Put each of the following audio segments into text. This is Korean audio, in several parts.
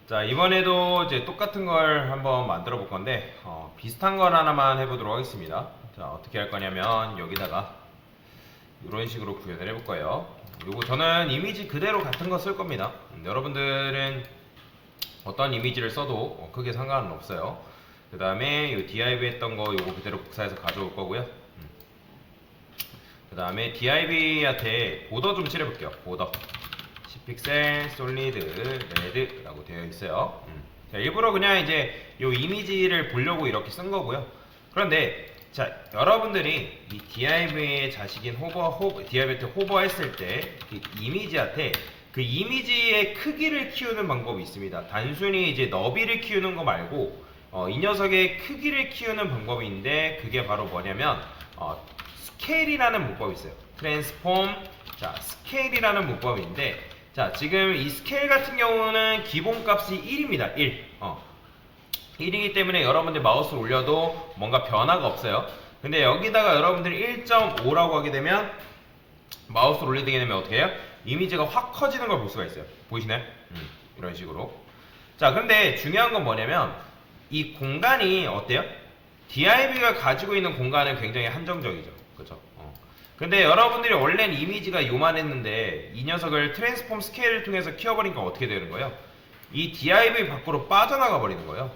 자, 이번에도 이제 똑같은 걸 한번 만들어 볼 건데, 비슷한 걸 하나만 해보도록 하겠습니다. 자, 어떻게 할 거냐면, 여기다가 이런 식으로 구현을 해볼 거예요. 요거 저는 이미지 그대로 같은 거 쓸 겁니다. 여러분들은 어떤 이미지를 써도 크게 상관은 없어요. 그 다음에 이 div 했던 거 요거 그대로 복사해서 가져올 거고요. 그 다음에 div한테 보더 좀 칠해볼게요. 보더. 픽셀 솔리드 레드라고 되어 있어요. 자, 일부러 그냥 이제 이 이미지를 보려고 이렇게 쓴 거고요. 그런데 자, 여러분들이 이 div의 자식인 div한테 호버했을 때 그 이미지한테 그 이미지의 크기를 키우는 방법이 있습니다. 단순히 이제 너비를 키우는 거 말고 이 녀석의 크기를 키우는 방법이 있는데, 그게 바로 뭐냐면 스케일이라는 문법이 있어요. 트랜스폼, 자, 스케일이라는 문법인데, 자, 지금 이 스케일 같은 경우는 기본값이 1입니다. 1. 1이기 때문에 여러분들 마우스를 올려도 뭔가 변화가 없어요. 근데 여기다가 여러분들이 1.5라고 하게 되면, 마우스를 올리게 되면 어떻게 해요? 이미지가 확 커지는 걸 볼 수가 있어요. 보이시나요? 이런 식으로. 자, 근데 중요한 건 뭐냐면, 이 공간이 어때요? div가 가지고 있는 공간은 굉장히 한정적이죠. 그죠? 근데 여러분들이 원래는 이미지가 요만했는데 이 녀석을 트랜스폼 스케일을 통해서 키워버리니까 어떻게 되는 거예요? 이 div 밖으로 빠져나가 버리는 거예요.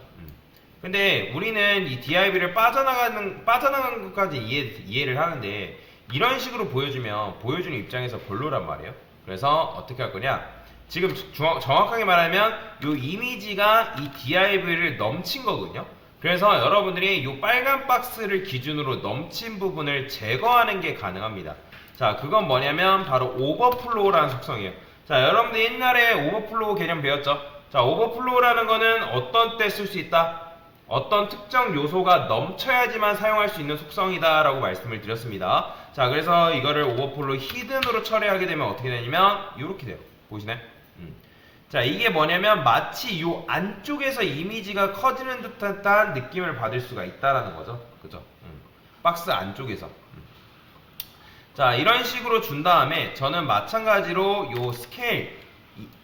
근데 우리는 이 div를 빠져나가는 것까지 이해를 하는데, 이런 식으로 보여주는 입장에서 별로란 말이에요. 그래서 어떻게 할 거냐? 지금 정확하게 말하면 이 이미지가 이 div를 넘친 거거든요. 그래서 여러분들이 이 빨간 박스를 기준으로 넘친 부분을 제거하는 게 가능합니다. 자, 그건 뭐냐면 바로 오버플로우라는 속성이에요. 자, 여러분들 옛날에 오버플로우 개념 배웠죠? 자, 오버플로우라는 거는 어떤 때 쓸 수 있다? 어떤 특정 요소가 넘쳐야지만 사용할 수 있는 속성이다 라고 말씀을 드렸습니다. 자, 그래서 이거를 오버플로우 히든으로 처리하게 되면 어떻게 되냐면 이렇게 돼요. 보이시나요? 자, 이게 뭐냐면 마치 이 안쪽에서 이미지가 커지는 듯한 느낌을 받을 수가 있다라는 거죠. 그죠? 박스 안쪽에서. 자, 이런 식으로 준 다음에 저는 마찬가지로 요 스케일,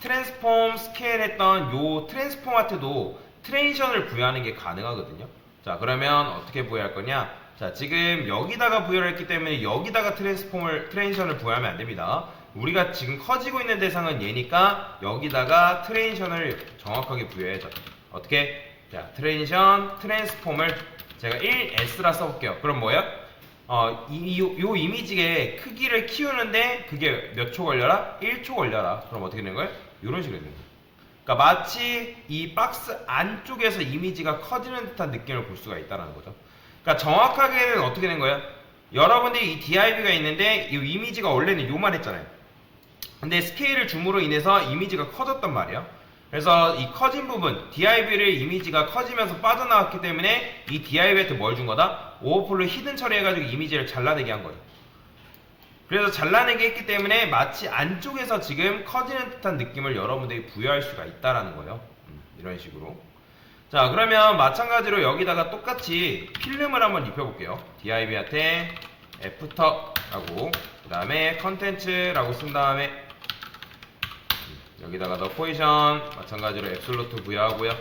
트랜스폼 스케일 했던 요 트랜스폼한테도 트랜지션을 부여하는 게 가능하거든요. 자, 그러면 어떻게 부여할 거냐? 자, 지금 여기다가 부여를 했기 때문에 여기다가 트랜지션을 부여하면 안 됩니다. 우리가 지금 커지고 있는 대상은 얘니까 여기다가 트랜지션을 정확하게 부여해야죠. 어떻게? 자, 트랜지션, 트랜스폼을 제가 1S라 써볼게요. 그럼 뭐예요? 요 이미지의 크기를 키우는데 그게 몇 초 걸려라? 1초 걸려라. 그럼 어떻게 되는 거예요? 이런 식으로 되는 거예요. 그러니까 마치 이 박스 안쪽에서 이미지가 커지는 듯한 느낌을 볼 수가 있다는 거죠. 그러니까 정확하게는 어떻게 된 거예요? 여러분들이 이 div가 있는데 이 이미지가 원래는 요만했잖아요. 근데 스케일을 줌으로 인해서 이미지가 커졌단 말이에요. 그래서 이 커진 부분, div를 이미지가 커지면서 빠져나왔기 때문에 이 div한테 뭘 준 거다? 오버플로우 히든 처리해가지고 이미지를 잘라내게 한 거죠. 그래서 잘라내게 했기 때문에 마치 안쪽에서 지금 커지는 듯한 느낌을 여러분들이 부여할 수가 있다라는 거예요. 이런 식으로. 자, 그러면 마찬가지로 여기다가 똑같이 필름을 한번 입혀볼게요. div한테 애프터라고, 그 다음에 컨텐츠라고 쓴 다음에 여기다가 더 포지션 마찬가지로 앱솔루트 부여하고요.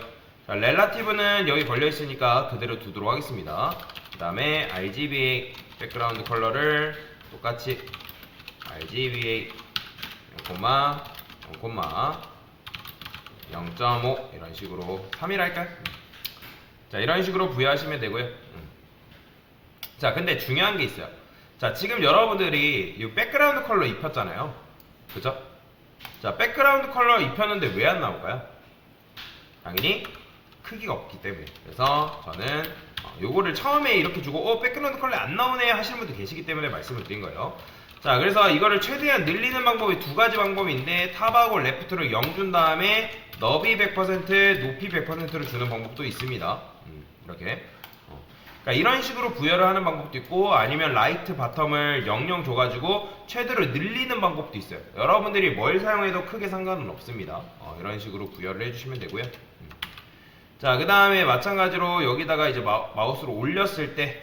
자, 렐라티브는 여기 걸려있으니까 그대로 두도록 하겠습니다. 그 다음에 RGBA 백그라운드 컬러를 똑같이 RGBA 0,0,0.5 이런 식으로 3일 할까요? 자, 이런 식으로 부여하시면 되고요. 자, 근데 중요한 게 있어요. 자, 지금 여러분들이 이 백그라운드 컬러 입혔잖아요. 그죠? 자, 백그라운드 컬러 입혔는데 왜 안 나올까요? 당연히 크기가 없기 때문에. 그래서 저는 요거를 처음에 이렇게 주고 백그라운드 컬러 안 나오네 하시는 분들 계시기 때문에 말씀을 드린 거예요. 자, 그래서 이거를 최대한 늘리는 방법이 두 가지 방법인데, 탑하고 레프트로 0 준 다음에 너비 100%, 높이 100%를 주는 방법도 있습니다. 이렇게. 그러니까 이런 식으로 부여를 하는 방법도 있고, 아니면 라이트 바텀을 00 줘가지고 최대로 늘리는 방법도 있어요. 여러분들이 뭘 사용해도 크게 상관은 없습니다. 이런 식으로 부여를 해주시면 되고요. 자, 그 다음에 마찬가지로 여기다가 이제 마우스로 올렸을 때,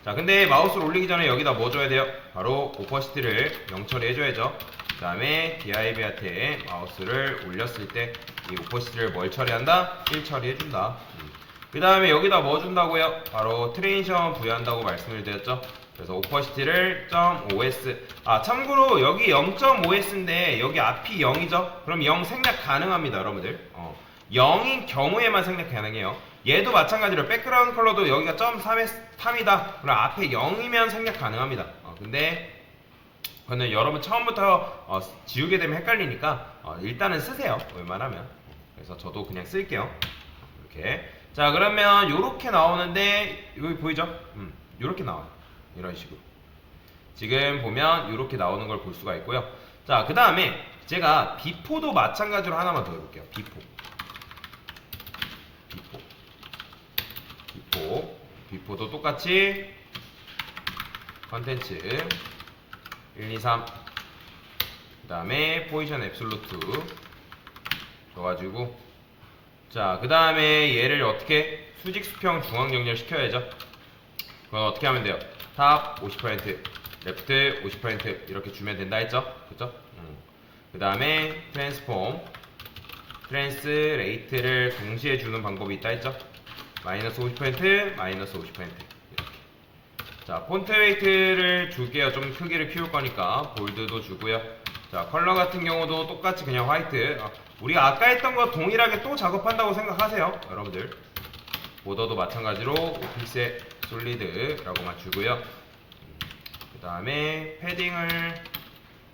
자, 근데 마우스를 올리기 전에 여기다 뭐 줘야 돼요? 바로 오퍼시티를 0 처리해줘야죠. 그 다음에 div한테 마우스를 올렸을 때 이 오퍼시티를 뭘 처리한다? 1 처리해준다. 그 다음에 여기다 뭐 준다고요? 바로 트랜지션 부여한다고 말씀을 드렸죠. 그래서 오퍼시티를 .os 참고로 여기 0.os인데 여기 앞이 0이죠? 그럼 0 생략 가능합니다 여러분들. 0인 경우에만 생략 가능해요. 얘도 마찬가지로 백그라운드 컬러도 여기가 .3이다 그럼 앞에 0이면 생략 가능합니다. 근데 그거는 여러분 처음부터 지우게 되면 헷갈리니까 일단은 쓰세요 웬만하면. 그래서 저도 그냥 쓸게요 이렇게. 자 그러면 요렇게 나오는데 여기 보이죠? 요렇게 나와요. 이런 식으로 지금 보면 요렇게 나오는 걸 볼 수가 있고요. 자 그 다음에 제가 비포도 마찬가지로 하나만 더 해볼게요. 비포도 똑같이 컨텐츠 1, 2, 3 그 다음에 포지션 앱솔루트 줘가지고 자 그 다음에 얘를 어떻게 수직 수평 중앙 연결 시켜야죠. 그건 어떻게 하면 돼요? 탑 50%, 레프트 50% 이렇게 주면 된다 했죠? 그쵸? 그 다음에 트랜스폼, 트랜스레이트를 동시에 주는 방법이 있다 했죠? 마이너스 50%, 마이너스 50% 이렇게. 자 폰트 웨이트를 줄게요. 좀 크기를 키울 거니까 볼드도 주고요. 자 컬러 같은 경우도 똑같이 그냥 화이트. 우리가 아까 했던 거 동일하게 또 작업한다고 생각하세요 여러분들. 보더도 마찬가지로 5픽셀 솔리드라고만 주고요. 그 다음에 패딩을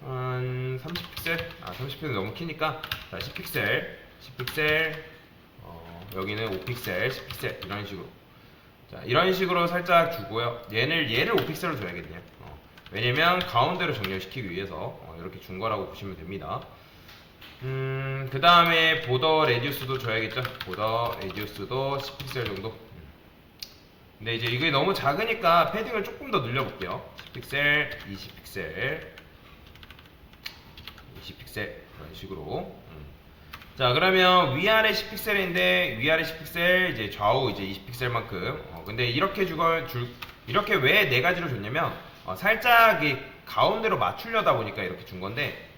한 30픽셀 30픽셀 너무 키니까 자 10픽셀 여기는 5픽셀 10픽셀 이런 식으로. 자 이런 식으로 살짝 주고요. 얘를 5픽셀로 줘야겠네요. 왜냐면 가운데로 정렬시키기 위해서 이렇게 준 거라고 보시면 됩니다. 그 다음에 보더 레디우스도 줘야겠죠. 보더 레디우스도 10픽셀 정도. 근데 이제 이게 너무 작으니까 패딩을 조금 더 늘려볼게요. 10픽셀, 20픽셀, 20픽셀 이런 식으로. 자 그러면 위아래 10픽셀인데 위아래 10픽셀 이제 좌우 이제 20픽셀만큼. 근데 이렇게 이렇게 왜 네 가지로 줬냐면 살짝 이 가운데로 맞추려다 보니까 이렇게 준 건데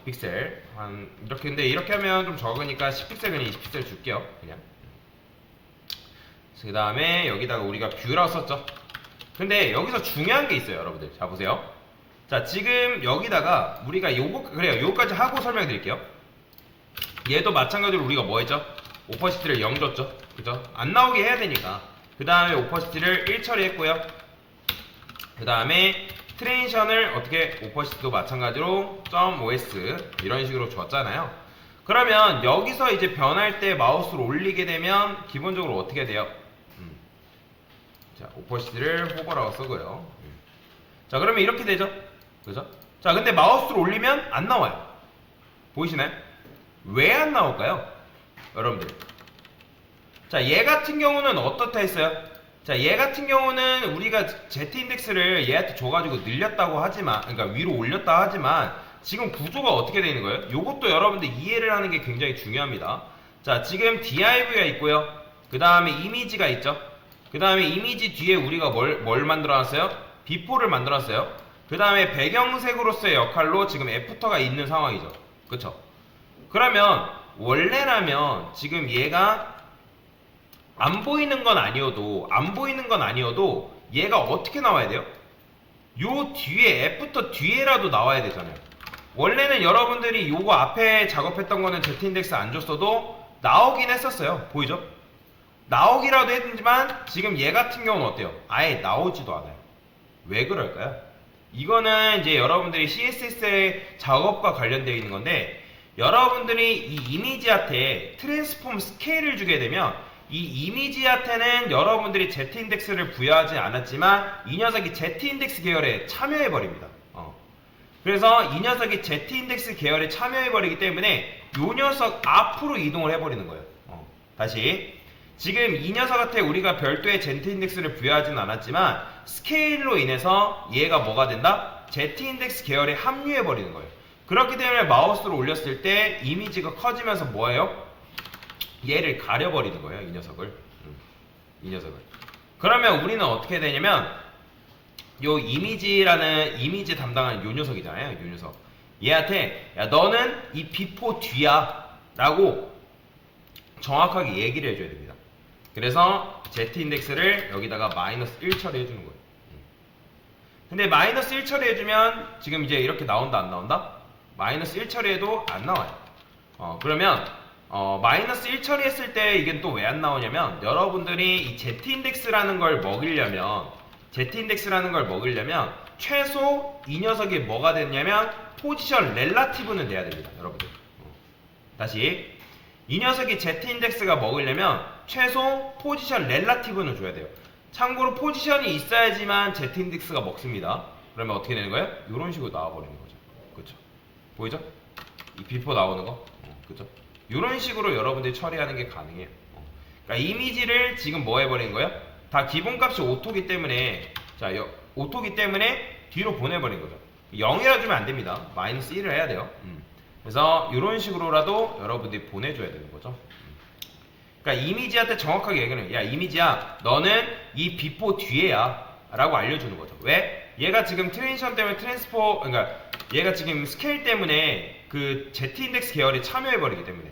5픽셀 한 이렇게. 근데 이렇게 하면 좀 적으니까 10픽셀 그냥 20픽셀 줄게요 그냥. 그 다음에 여기다가 우리가 뷰라고 썼죠. 근데 여기서 중요한 게 있어요 여러분들. 자 보세요. 자 지금 여기다가 우리가 그래요 요거까지 하고 설명드릴게요. 얘도 마찬가지로 우리가 뭐 했죠? 오퍼시티를 0 줬죠. 그죠? 안 나오게 해야 되니까. 그 다음에 오퍼시티를 1 처리했고요. 그 다음에 트랜지션을 어떻게 오퍼시티도 마찬가지로 .os 이런 식으로 줬잖아요. 그러면 여기서 이제 변할 때 마우스를 올리게 되면 기본적으로 어떻게 돼요? 자 오퍼시티를 호버라고 쓰고요. 자 그러면 이렇게 되죠. 그죠? 자 근데 마우스를 올리면 안 나와요. 보이시나요? 왜 안 나올까요? 여러분들. 자 얘 같은 경우는 어떻다 했어요? 자 얘 같은 경우는 우리가 Z인덱스를 얘한테 줘가지고 늘렸다고 하지만, 그러니까 위로 올렸다 하지만 지금 구조가 어떻게 되는 거예요? 요것도 여러분들 이해를 하는 게 굉장히 중요합니다. 자 지금 div가 있고요. 그 다음에 이미지가 있죠. 그 다음에 이미지 뒤에 우리가 뭘 만들어놨어요? 비포를 만들었어요. 그 다음에 배경색으로서의 역할로 지금 애프터가 있는 상황이죠. 그쵸? 그러면 원래라면 지금 얘가 안 보이는 건 아니어도 얘가 어떻게 나와야 돼요? 요 뒤에 애프터 뒤에라도 나와야 되잖아요. 원래는 여러분들이 요거 앞에 작업했던 거는 Z인덱스 안 줬어도 나오긴 했었어요. 보이죠? 나오기라도 했지만 지금 얘 같은 경우는 어때요? 아예 나오지도 않아요. 왜 그럴까요? 이거는 이제 여러분들이 CSS의 작업과 관련되어 있는 건데, 여러분들이 이 이미지한테 트랜스폼 스케일을 주게 되면 이 이미지한테는 여러분들이 Z인덱스를 부여하지 않았지만 이 녀석이 Z인덱스 계열에 참여해버립니다. 그래서 이 녀석이 Z인덱스 계열에 참여해버리기 때문에 이 녀석 앞으로 이동을 해버리는 거예요. 다시 지금 이 녀석한테 우리가 별도의 Z인덱스를 부여하지는 않았지만 스케일로 인해서 얘가 뭐가 된다? Z인덱스 계열에 합류해버리는 거예요. 그렇기 때문에 마우스를 올렸을 때 이미지가 커지면서 뭐예요? 얘를 가려버리는 거예요. 이 녀석을. 그러면 우리는 어떻게 되냐면 요 이미지 담당하는 요 녀석이잖아요. 요 녀석. 얘한테 야 너는 이 비포 뒤야 라고 정확하게 얘기를 해줘야 됩니다. 그래서 Z 인덱스를 여기다가 마이너스 1 처리해주는 거예요. 근데 마이너스 1 처리해주면 지금 이제 이렇게 나온다 안 나온다? 마이너스 1 처리해도 안 나와요. 그러면 마이너스 1 처리했을 때 이게 또 왜 안 나오냐면 여러분들이 이 Z인덱스라는 걸 먹이려면 최소 이 녀석이 뭐가 됐냐면 포지션 렐라티브는 돼야 됩니다. 여러분들 다시 이 녀석이 Z인덱스가 먹으려면 최소 포지션 렐라티브는 줘야 돼요. 참고로 포지션이 있어야지만 Z인덱스가 먹습니다. 그러면 어떻게 되는 거예요? 이런 식으로 나와버리는 거죠. 그쵸? 보이죠? 이 비포 나오는 거? 그쵸? 이런 식으로 여러분들이 처리하는 게 가능해요. 그러니까 이미지를 지금 뭐 해버린 거예요? 다 기본값이 오토기 때문에 오토기 때문에 뒤로 보내버린 거죠. 0이라 주면 안 됩니다. 마이너스 1을 해야 돼요. 그래서 이런 식으로라도 여러분들이 보내줘야 되는 거죠. 그러니까 이미지한테 정확하게 얘기는 야 이미지야 너는 이 비포 뒤에야 라고 알려주는 거죠. 왜? 얘가 지금 트랜지션 때문에 그러니까 얘가 지금 스케일 때문에 그 Z인덱스 계열이 참여해버리기 때문에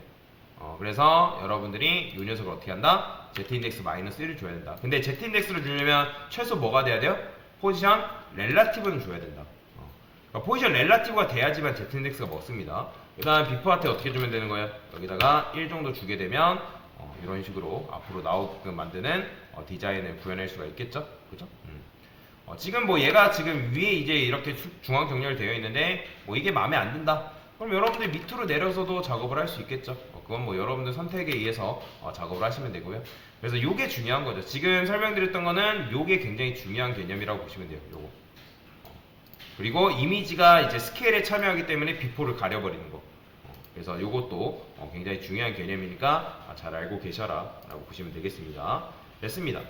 그래서 여러분들이 이 녀석을 어떻게 한다? Z인덱스 마이너스 1을 줘야 된다. 근데 Z인덱스를 주려면 최소 뭐가 돼야 돼요? 포지션 렐라티브는 줘야 된다. 그러니까 포지션 렐라티브가 돼야지만 Z인덱스가 먹습니다. 그 다음 비포한테 어떻게 주면 되는 거예요? 여기다가 1 정도 주게 되면 이런 식으로 앞으로 나오게끔 만드는 디자인을 구현할 수가 있겠죠? 그죠? 지금 뭐 얘가 지금 위에 이제 이렇게 중앙 정렬 되어 있는데 뭐 이게 마음에 안 든다. 그럼 여러분들 밑으로 내려서도 작업을 할 수 있겠죠. 그건 뭐 여러분들 선택에 의해서 작업을 하시면 되고요. 그래서 요게 중요한 거죠. 지금 설명드렸던 거는 요게 굉장히 중요한 개념이라고 보시면 돼요. 요거. 그리고 이미지가 이제 스케일에 참여하기 때문에 비포를 가려버리는 거. 그래서 요것도 굉장히 중요한 개념이니까 잘 알고 계셔라 라고 보시면 되겠습니다. 됐습니다.